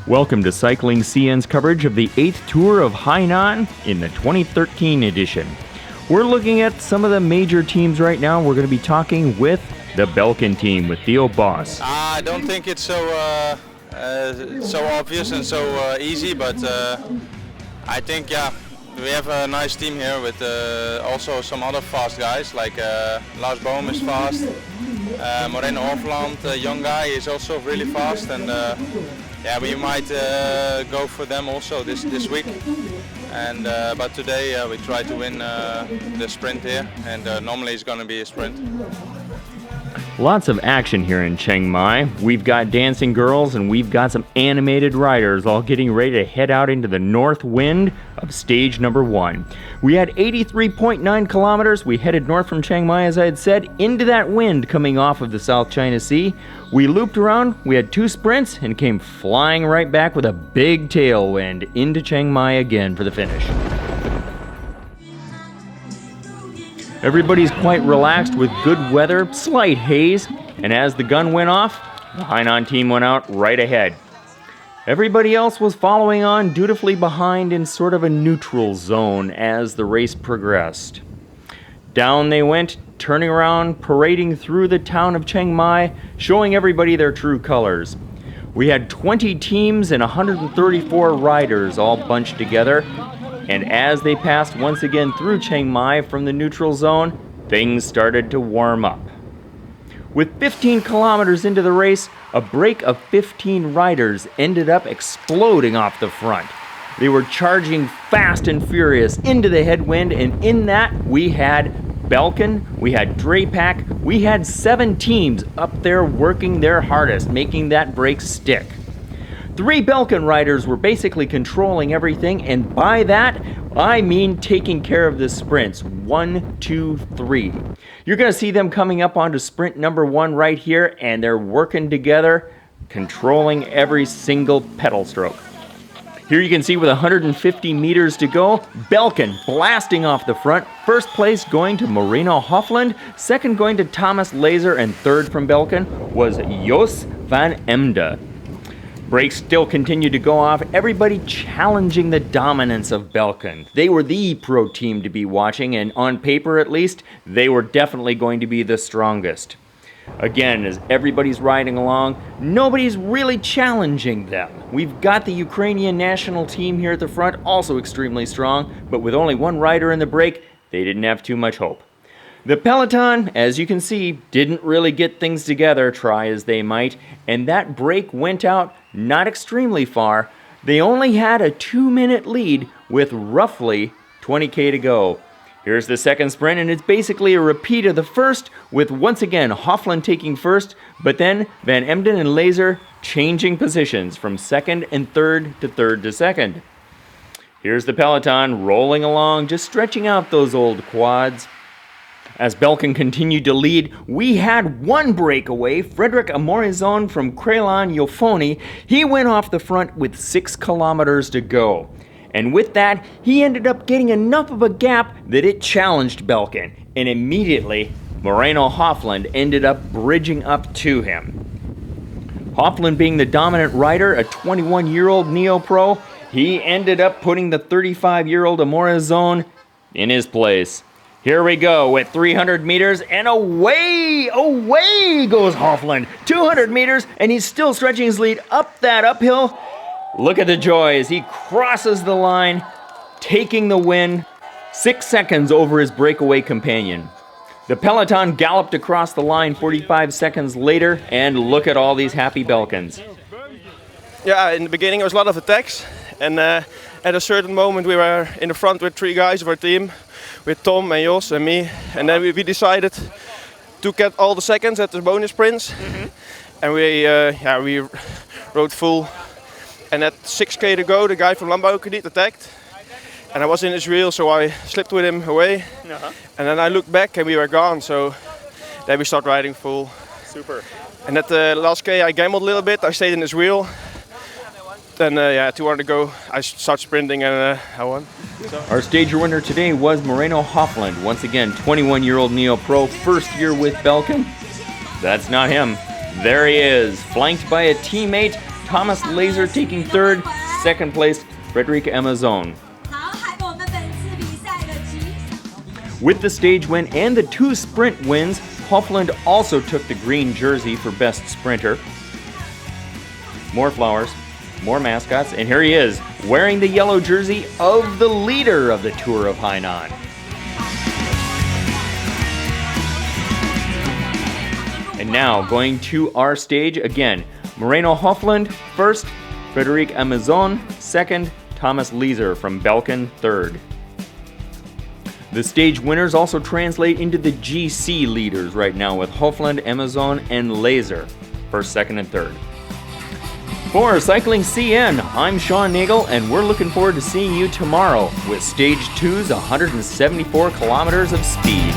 Welcome to Cycling CN's coverage of the 8th Tour of Hainan in the 2013 edition. We're looking at some of the major teams right now. We're going to be talking with the Belkin team with Theo Bos. I don't think it's so obvious and so easy, but I think we have a nice team here with also some other fast guys like Lars Boom is fast, Moreno Hofland, a young guy, is also really fast, and we might go for them also this week. And but today we try to win the sprint here, and normally it's going to be a sprint. Lots of action here in Chiang Mai. We've got dancing girls and we've got some animated riders all getting ready to head out into the north wind of stage number 1. We had 83.9 kilometers. We headed north from Chiang Mai, as I had said, into that wind coming off of the South China Sea. We looped around, we had 2 sprints, and came flying right back with a big tailwind into Chiang Mai again for the finish. Everybody's quite relaxed with good weather, slight haze, and as the gun went off, the Hainan team went out right ahead. Everybody else was following on dutifully behind in sort of a neutral zone as the race progressed. Down they went, turning around, parading through the town of Chiang Mai, showing everybody their true colors. We had 20 teams and 134 riders all bunched together. And as they passed once again through Chiang Mai from the neutral zone, things started to warm up. With 15 kilometers into the race, a break of 15 riders ended up exploding off the front. They were charging fast and furious into the headwind, and in that we had Belkin, we had Drapac, we had 7 teams up there working their hardest, making that break stick. 3 Belkin riders were basically controlling everything, and by that, I mean taking care of the sprints. 1, 2, 3. You're going to see them coming up onto sprint number 1 right here, and they're working together, controlling every single pedal stroke. Here you can see with 150 meters to go, Belkin blasting off the front. First place going to Moreno Hofland, second going to Thomas Leezer, and third from Belkin was Jos van Emden. Brakes still continued to go off, everybody challenging the dominance of Belkin. They were the pro team to be watching, and on paper at least, they were definitely going to be the strongest. Again, as everybody's riding along, nobody's really challenging them. We've got the Ukrainian national team here at the front, also extremely strong, but with only 1 rider in the break, they didn't have too much hope. The peloton, as you can see, didn't really get things together, try as they might, and that break went out not extremely far. They only had a 2-minute lead with roughly 20k to go. Here's the second sprint, and it's basically a repeat of the first, with once again Hofland taking first, but then Van Emden and Leezer changing positions from second and third to second. Here's the peloton rolling along, just stretching out those old quads. As Belkin continued to lead, we had 1 breakaway, Frédéric Amorison from Crelan-Euphony. He went off the front with 6 kilometers to go. And with that, he ended up getting enough of a gap that it challenged Belkin. And immediately, Moreno Hofland ended up bridging up to him. Hofland being the dominant rider, a 21-year-old neo-pro, he ended up putting the 35-year-old Amorison in his place. Here we go at 300 meters, and away goes Hofland. 200 meters, and he's still stretching his lead up that uphill. Look at the joy as he crosses the line, taking the win, 6 seconds over his breakaway companion. The peloton galloped across the line 45 seconds later, and look at all these happy Belkins. Yeah, in the beginning there was a lot of attacks, and at a certain moment we were in the front with 3 guys of our team, with Tom and Jos and me, and then we decided to get all the seconds at the bonus sprints, and we rode full. And at 6k to go, the guy from Landbouwkrediet attacked, and I was in his wheel, so I slipped with him away. And then I looked back, and we were gone. So then we started riding full. Super. And at the last k, I gambled a little bit. I stayed in his wheel. Then 200 to go, I started sprinting, and I won. Our stage winner today was Moreno Hofland. Once again, 21-year-old neo-pro, first year with Belkin. That's not him. There he is, flanked by a teammate, Thomas Leezer taking third. Second place, Frédéric Amorison. With the stage win and the 2 sprint wins, Hofland also took the green jersey for best sprinter. More flowers, more mascots, and here he is, wearing the yellow jersey of the leader of the Tour of Hainan. And now, going to our stage again, Moreno Hofland first, Frédéric Amorison second, Thomas Leezer from Belkin third. The stage winners also translate into the GC leaders right now with Hofland, Amorison, and Leezer, first, second, and third. For Cycling CN, I'm Sean Nagel, and we're looking forward to seeing you tomorrow with Stage 2's 174 kilometers of speed.